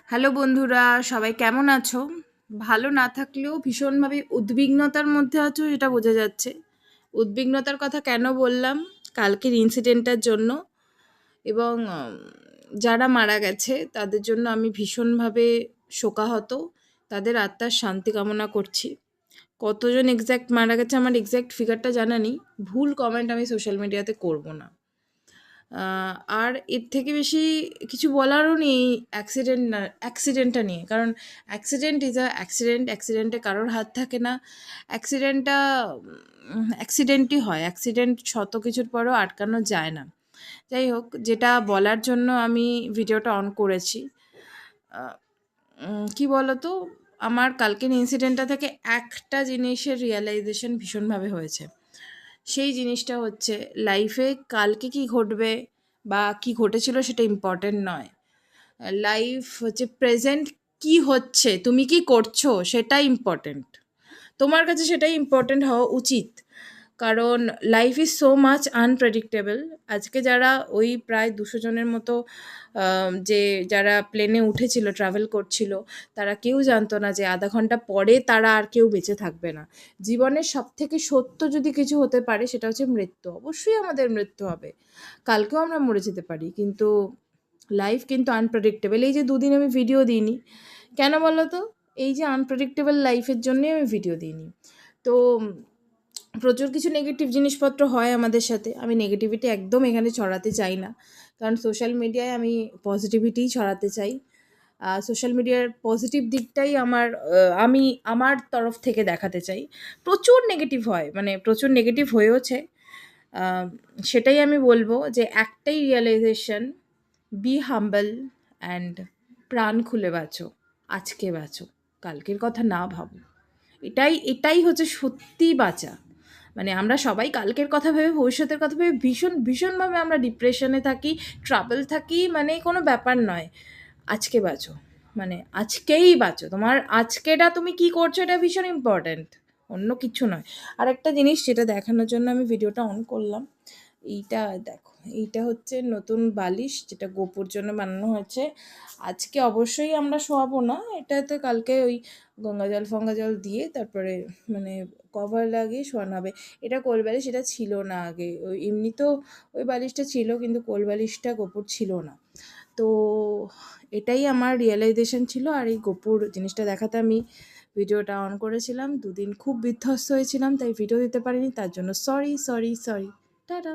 Hello বন্ধুরা, সবাই কেমন আছো? ভালো না থাকলেও ভীষণভাবে উদ্বিগ্নতার মধ্যে আছো, এটা বোঝা যাচ্ছে। উদ্বিগ্নতার কথা কেন বললাম? কালকের ইনসিডেন্টটার জন্য। এবং যারা মারা গেছে তাদের জন্য আমি ভীষণভাবে শোকাহত। তাদের আত্মার শান্তি কামনা করছি। কতজন এক্স্যাক্ট মারা গেছে আমার এক্স্যাক্ট ফিগারটা জানা নেই। ভুল কমেন্ট আমি সোশ্যাল মিডিয়াতে করব না। আর এর থেকে বেশি কিছু বলারও নেই অ্যাক্সিডেন্টটা নিয়ে। কারণ অ্যাক্সিডেন্ট ইজ আ অ্যাক্সিডেন্ট। অ্যাক্সিডেন্টে কারোর হাত থাকে না। অ্যাক্সিডেন্টটা অ্যাক্সিডেন্টই হয়। অ্যাক্সিডেন্ট শত কিছুর পরেও আটকানো যায় না। যাই হোক, যেটা বলার জন্য আমি ভিডিওটা অন করেছি, কী বলো তো, আমার কালকের ইনসিডেন্টটা থেকে একটা জিনিসের রিয়েলাইজেশন ভীষণভাবে হয়েছে। সেই জিনিসটা হচ্ছে, লাইফে কালকে কি ঘটবে বা কি ঘটেছিল সেটা ইম্পর্টেন্ট নয়। লাইফ হচ্ছে প্রেজেন্ট, কি হচ্ছে, তুমি কি করছো, সেটাই ইম্পর্টেন্ট। তোমার কাছে সেটাই ইম্পর্টেন্ট হওয়া উচিত। কারণ life is so much unpredictable. আজকে যারা ওই প্রায় 200 জনের মতো যে যারা প্লেনে উঠেছিল, ট্রাভেল করছিল, তারা কেউ জানতো না যে আধা ঘন্টা পরে তারা আর কেউ বেঁচে থাকবে না। জীবনের সবথেকে সত্য যদি কিছু হতে পারে সেটা হচ্ছে মৃত্যু। অবশ্যই আমাদের মৃত্যু হবে, কালকেও আমরা মরে যেতে পারি, কিন্তু লাইফ কিন্তু আনপ্রেডিক্টেবল। এই যে 2 দিন আমি ভিডিও দিইনি, কেন বলো তো? এই যে আনপ্রেডিক্টেবল লাইফের জন্যই আমি ভিডিও দিইনি। তো প্রচুর কিছু নেগেটিভ জিনিসপত্র হয় আমাদের সাথে। আমি নেগেটিভিটি একদম এখানে ছড়াতে চাই না, কারণ সোশ্যাল মিডিয়ায় আমি পজিটিভিটিই ছড়াতে চাই। সোশ্যাল মিডিয়ার পজিটিভ দিকটাই আমি আমার তরফ থেকে দেখাতে চাই। প্রচুর নেগেটিভ হয়, মানে প্রচুর নেগেটিভ হয়েওছে। সেটাই আমি বলবো যে একটাই রিয়েলাইজেশন, বি হাম্বল অ্যান্ড প্রাণ খুলে বাঁচো। আজকে বাঁচো, কালকের কথা না ভাবো। এটাই হচ্ছে সত্যি বাঁচা। মানে আমরা সবাই কালকের কথা ভেবে, ভবিষ্যতের কথা ভেবে ভীষণভাবে আমরা ডিপ্রেশনে থাকি, ট্রাবল থাকি। মানে কোনো ব্যাপার নয়। আজকে বাঁচো, মানে আজকেই বাঁচো। তোমার আজকেটা তুমি কি করছো এটা ভীষণ ইম্পর্ট্যান্ট, অন্য কিছু নয়। আর একটা জিনিস যেটা দেখানোর জন্য আমি ভিডিওটা অন করলাম, এইটা দেখো। এইটা হচ্ছে নতুন বালিশ, যেটা গোপুর জন্য বানানো হয়েছে। আজকে অবশ্যই আমরা শোয়াবো না এটাতে, কালকে ওই গঙ্গাজল দিয়ে তারপরে মানে কভার লাগিয়ে শোয়ানো হবে। এটা কোল বালিশ, এটা ছিল না আগে। ওই এমনি তো ওই বালিশটা ছিল, কিন্তু কোল বালিশটা গোপুর ছিল না। তো এটাই আমার রিয়েলাইজেশন ছিল। আর এই গোপুর জিনিসটা দেখাতে আমি ভিডিওটা অন করেছিলাম। 2 দিন খুব বিধ্বস্ত হয়েছিলাম, তাই ভিডিও দিতে পারিনি। তার জন্য সরি। টাটা।